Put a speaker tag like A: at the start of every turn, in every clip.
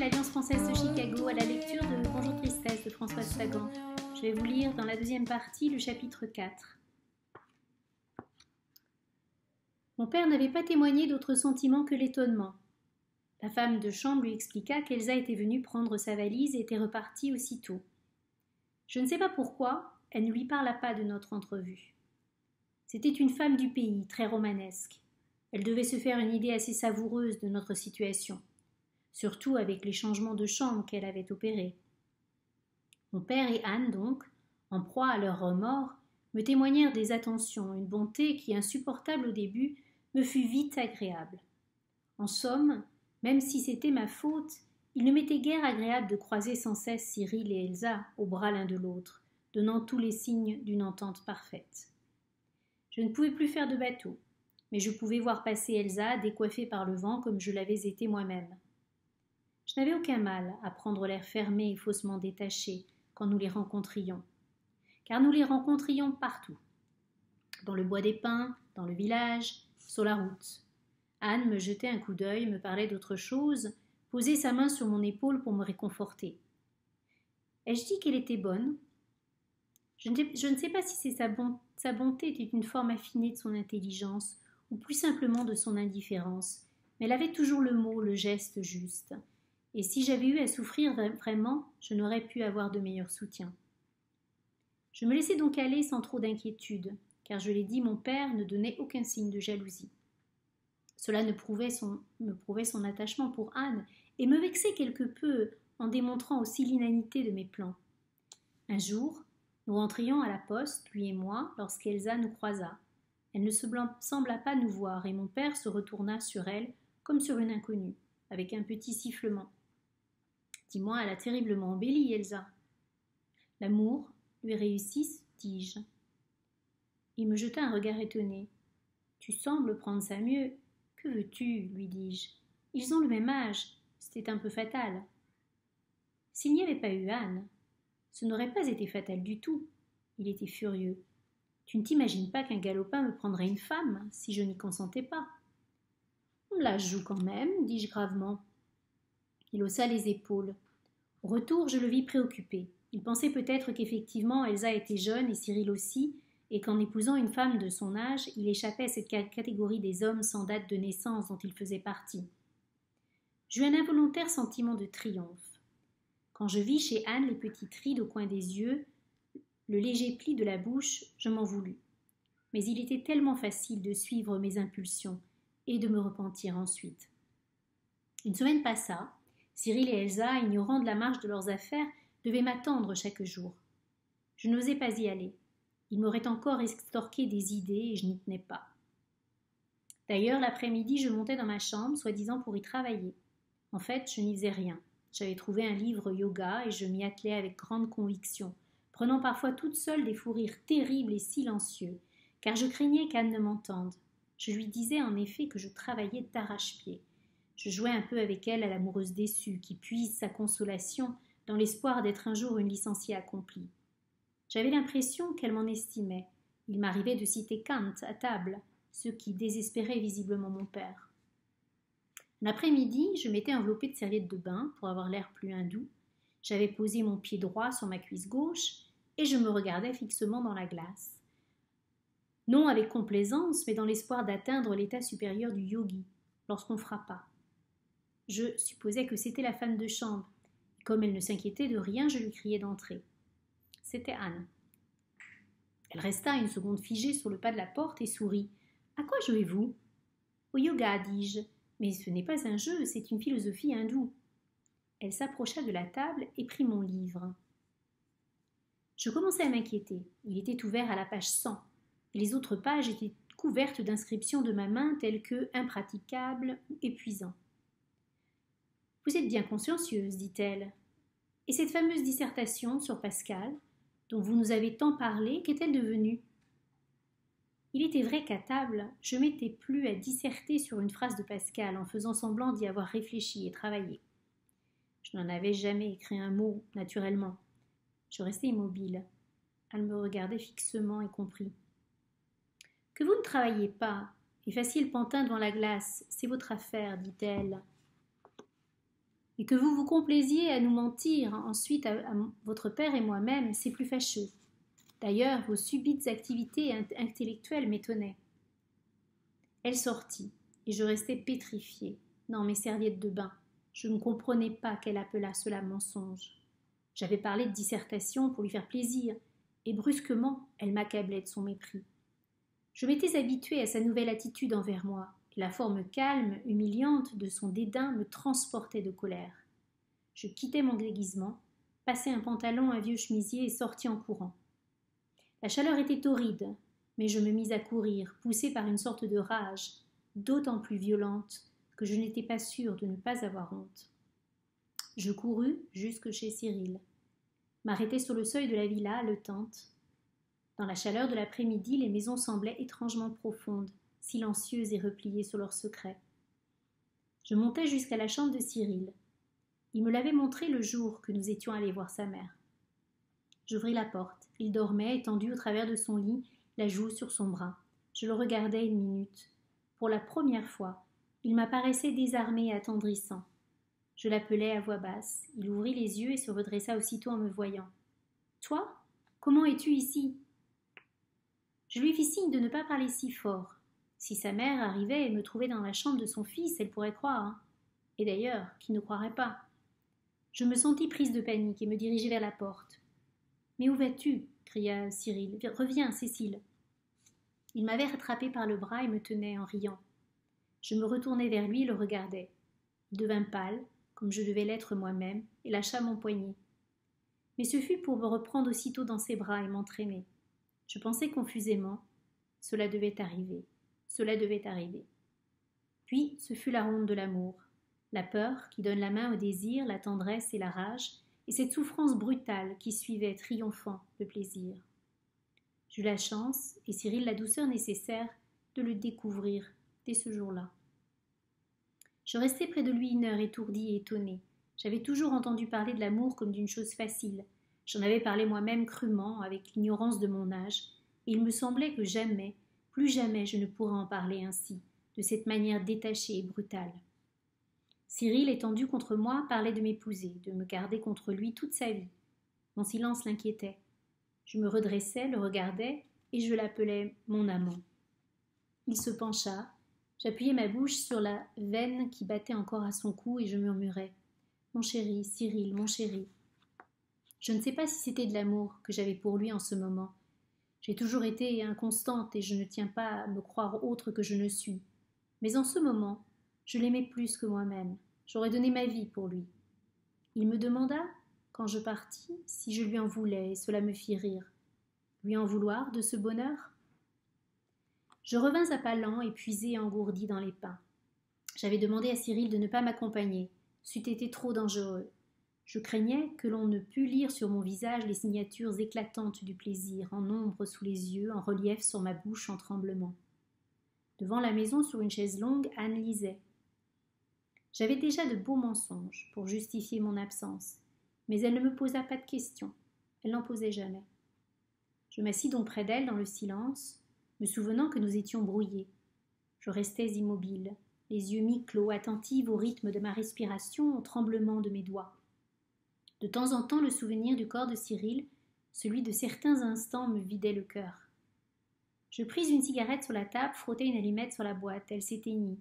A: l'Alliance française de Chicago à la lecture de Bonjour Tristesse de Françoise Sagan. Je vais vous lire dans la deuxième partie le chapitre 4. Mon père n'avait pas témoigné d'autre sentiment que l'étonnement. La femme de chambre lui expliqua qu'Elsa était venue prendre sa valise et était repartie aussitôt. Je ne sais pas pourquoi, elle ne lui parla pas de notre entrevue. C'était une femme du pays, très romanesque. Elle devait se faire une idée assez savoureuse de notre situation, surtout avec les changements de chambre qu'elle avait opérés. Mon père et Anne, donc, en proie à leur remords, me témoignèrent des attentions, une bonté qui, insupportable au début, me fut vite agréable. En somme, même si c'était ma faute, il ne m'était guère agréable de croiser sans cesse Cyril et Elsa au bras l'un de l'autre, donnant tous les signes d'une entente parfaite. Je ne pouvais plus faire de bateau, mais je pouvais voir passer Elsa décoiffée par le vent comme je l'avais été moi-même. Je n'avais aucun mal à prendre l'air fermé et faussement détaché quand nous les rencontrions, car nous les rencontrions partout, dans le bois des pins, dans le village, sur la route. Anne me jetait un coup d'œil, me parlait d'autre chose, posait sa main sur mon épaule pour me réconforter. Ai-je dit qu'elle était bonne ? Je ne sais pas si sa bonté était une forme affinée de son intelligence, ou plus simplement de son indifférence, mais elle avait toujours le mot, le geste juste. Et si j'avais eu à souffrir vraiment, je n'aurais pu avoir de meilleur soutien. Je me laissai donc aller sans trop d'inquiétude, car je l'ai dit, mon père ne donnait aucun signe de jalousie. Cela me prouvait son attachement pour Anne et me vexait quelque peu en démontrant aussi l'inanité de mes plans. Un jour, nous rentrions à la poste, lui et moi, lorsqu'Elsa nous croisa. Elle ne sembla pas nous voir et mon père se retourna sur elle comme sur une inconnue, avec un petit sifflement. « Dis-moi, elle a terriblement embelli, Elsa. »« L'amour lui réussit, dis-je. » Il me jeta un regard étonné. « Tu sembles prendre ça mieux. Que veux-tu » lui dis-je. « Ils ont le même âge. C'était un peu fatal. » S'il n'y avait pas eu Anne, ce n'aurait pas été fatal du tout. Il était furieux. « Tu ne t'imagines pas qu'un galopin me prendrait une femme si je n'y consentais pas. »« On la joue quand même, dis-je gravement. » Il haussa les épaules. Au retour, je le vis préoccupé. Il pensait peut-être qu'effectivement Elsa était jeune et Cyril aussi, et qu'en épousant une femme de son âge, il échappait à cette catégorie des hommes sans date de naissance dont il faisait partie. J'eus un involontaire sentiment de triomphe. Quand je vis chez Anne les petites rides au coin des yeux, le léger pli de la bouche, je m'en voulus. Mais il était tellement facile de suivre mes impulsions et de me repentir ensuite. Une semaine passa. Cyril et Elsa, ignorant de la marche de leurs affaires, devaient m'attendre chaque jour. Je n'osais pas y aller. Ils m'auraient encore extorqué des idées et je n'y tenais pas. D'ailleurs, l'après-midi, je montais dans ma chambre, soi-disant pour y travailler. En fait, je n'y faisais rien. J'avais trouvé un livre yoga et je m'y attelais avec grande conviction, prenant parfois toute seule des fous rires terribles et silencieux, car je craignais qu'Anne ne m'entende. Je lui disais en effet que je travaillais d'arrache-pied. Je jouais un peu avec elle à l'amoureuse déçue, qui puise sa consolation dans l'espoir d'être un jour une licenciée accomplie. J'avais l'impression qu'elle m'en estimait. Il m'arrivait de citer Kant à table, ce qui désespérait visiblement mon père. L'après-midi, je m'étais enveloppée de serviettes de bain pour avoir l'air plus hindou. J'avais posé mon pied droit sur ma cuisse gauche et je me regardais fixement dans la glace. Non avec complaisance, mais dans l'espoir d'atteindre l'état supérieur du yogi, lorsqu'on frappa. Je supposais que c'était la femme de chambre. Et comme elle ne s'inquiétait de rien, je lui criai d'entrer. C'était Anne. Elle resta une seconde figée sur le pas de la porte et sourit. « À quoi jouez-vous »« Au yoga, dis-je. Mais ce n'est pas un jeu, c'est une philosophie hindoue. » Elle s'approcha de la table et prit mon livre. Je commençais à m'inquiéter. Il était ouvert à la page 100. Et les autres pages étaient couvertes d'inscriptions de ma main telles que « impraticable » ou « épuisant ». « Vous êtes bien consciencieuse, dit-elle. Et cette fameuse dissertation sur Pascal, dont vous nous avez tant parlé, qu'est-elle devenue » Il était vrai qu'à table, je m'étais plu à disserter sur une phrase de Pascal en faisant semblant d'y avoir réfléchi et travaillé. Je n'en avais jamais écrit un mot, naturellement. Je restais immobile. Elle me regardait fixement et comprit. « Que vous ne travaillez pas, et fassiez le pantin devant la glace, c'est votre affaire, dit-elle. Et que vous vous complaisiez à nous mentir ensuite à votre père et moi-même, c'est plus fâcheux. D'ailleurs, vos subites activités intellectuelles m'étonnaient. Elle sortit, et je restai pétrifiée, dans mes serviettes de bain. Je ne comprenais pas qu'elle appelât cela mensonge. J'avais parlé de dissertation pour lui faire plaisir, et brusquement, elle m'accablait de son mépris. Je m'étais habituée à sa nouvelle attitude envers moi, et la forme calme, humiliante de son dédain me transportait de colère. Je quittai mon déguisement, passai un pantalon, un vieux chemisier et sortis en courant. La chaleur était torride, mais je me mis à courir, poussée par une sorte de rage, d'autant plus violente que je n'étais pas sûre de ne pas avoir honte. Je courus jusque chez Cyril, m'arrêtai sur le seuil de la villa haletante. Dans la chaleur de l'après-midi, les maisons semblaient étrangement profondes, silencieuses et repliées sur leurs secrets. Je montai jusqu'à la chambre de Cyril. Il me l'avait montré le jour que nous étions allés voir sa mère. J'ouvris la porte. Il dormait, étendu au travers de son lit, la joue sur son bras. Je le regardai une minute. Pour la première fois, il m'apparaissait désarmé et attendrissant. Je l'appelai à voix basse. Il ouvrit les yeux et se redressa aussitôt en me voyant. « Toi ? Comment es-tu ici ?» Je lui fis signe de ne pas parler si fort. Si sa mère arrivait et me trouvait dans la chambre de son fils, elle pourrait croire. Hein. Et d'ailleurs, qui ne croirait pas ? Je me sentis prise de panique et me dirigeai vers la porte. « Mais où vas-tu » cria Cyril. « Reviens, Cécile. » Il m'avait rattrapée par le bras et me tenait en riant. Je me retournai vers lui et le regardai. Il devint pâle, comme je devais l'être moi-même, et lâcha mon poignet. Mais ce fut pour me reprendre aussitôt dans ses bras et m'entraîner. Je pensai confusément. Cela devait arriver. Cela devait arriver. Puis ce fut la ronde de l'amour. La peur qui donne la main au désir, la tendresse et la rage, et cette souffrance brutale qui suivait triomphant le plaisir. J'eus la chance, et Cyril la douceur nécessaire, de le découvrir dès ce jour-là. Je restai près de lui 1 heure étourdie et étonnée. J'avais toujours entendu parler de l'amour comme d'une chose facile. J'en avais parlé moi-même crûment, avec l'ignorance de mon âge, et il me semblait que jamais, plus jamais je ne pourrais en parler ainsi, de cette manière détachée et brutale. Cyril, étendu contre moi, parlait de m'épouser, de me garder contre lui toute sa vie. Mon silence l'inquiétait. Je me redressai, le regardai, et je l'appelais mon amant. Il se pencha, j'appuyai ma bouche sur la veine qui battait encore à son cou, et je murmurai « Mon chéri, Cyril, mon chéri ». Je ne sais pas si c'était de l'amour que j'avais pour lui en ce moment. J'ai toujours été inconstante et je ne tiens pas à me croire autre que je ne suis. Mais en ce moment, je l'aimais plus que moi-même. J'aurais donné ma vie pour lui. Il me demanda, quand je partis, si je lui en voulais, et cela me fit rire. Lui en vouloir de ce bonheur ? Je revins à pas lents, épuisée et engourdie dans les pins. J'avais demandé à Cyril de ne pas m'accompagner. C'eût été trop dangereux. Je craignais que l'on ne pût lire sur mon visage les signatures éclatantes du plaisir, en ombre sous les yeux, en relief sur ma bouche en tremblement. Devant la maison, sur une chaise longue, Anne lisait. J'avais déjà de beaux mensonges pour justifier mon absence, mais elle ne me posa pas de questions. Elle n'en posait jamais. Je m'assis donc près d'elle dans le silence, me souvenant que nous étions brouillés. Je restais immobile, les yeux mi-clos, attentive au rythme de ma respiration, au tremblement de mes doigts. De temps en temps, le souvenir du corps de Cyril, celui de certains instants, me vidait le cœur. Je pris une cigarette sur la table, frottai une allumette sur la boîte. Elle s'éteignit.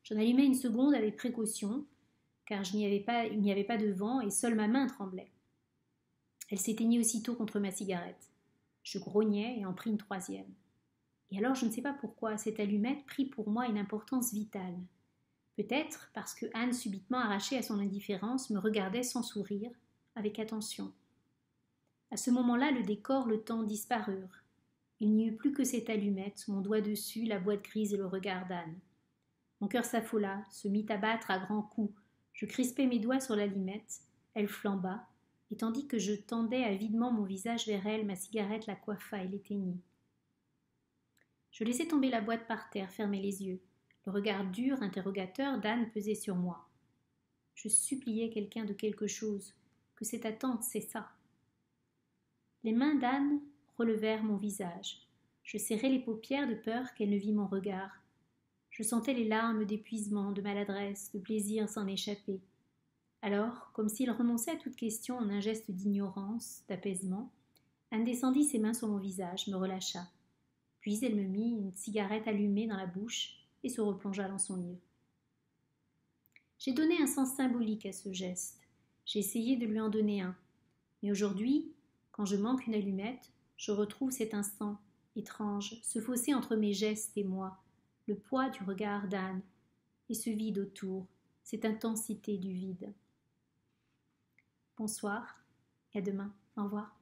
A: J'en allumai une seconde avec précaution, car il n'y avait pas de vent et seule ma main tremblait. Elle s'éteignit aussitôt contre ma cigarette. Je grognai et en pris une 3e. Et alors, je ne sais pas pourquoi, cette allumette prit pour moi une importance vitale. Peut-être parce que Anne, subitement arrachée à son indifférence, me regardait sans sourire, avec attention. À ce moment-là, le décor, le temps disparurent. Il n'y eut plus que cette allumette, mon doigt dessus, la boîte grise et le regard d'Anne. Mon cœur s'affola, se mit à battre à grands coups. Je crispai mes doigts sur l'allumette, elle flamba, et tandis que je tendais avidement mon visage vers elle, ma cigarette la coiffa et l'éteignit. Je laissai tomber la boîte par terre, fermai les yeux. Le regard dur, interrogateur d'Anne pesait sur moi. Je suppliais quelqu'un de quelque chose, que cette attente cessât. Les mains d'Anne relevèrent mon visage. Je serrai les paupières de peur qu'elle ne vît mon regard. Je sentais les larmes d'épuisement, de maladresse, de plaisir s'en échapper. Alors, comme s'il renonçait à toute question en un geste d'ignorance, d'apaisement, Anne descendit ses mains sur mon visage, me relâcha. Puis elle me mit une cigarette allumée dans la bouche et se replongea dans son livre. J'ai donné un sens symbolique à ce geste. J'ai essayé de lui en donner un. Mais aujourd'hui, quand je manque une allumette, je retrouve cet instant étrange, ce fossé entre mes gestes et moi, le poids du regard d'Anne, et ce vide autour, cette intensité du vide. Bonsoir et à demain. Au revoir.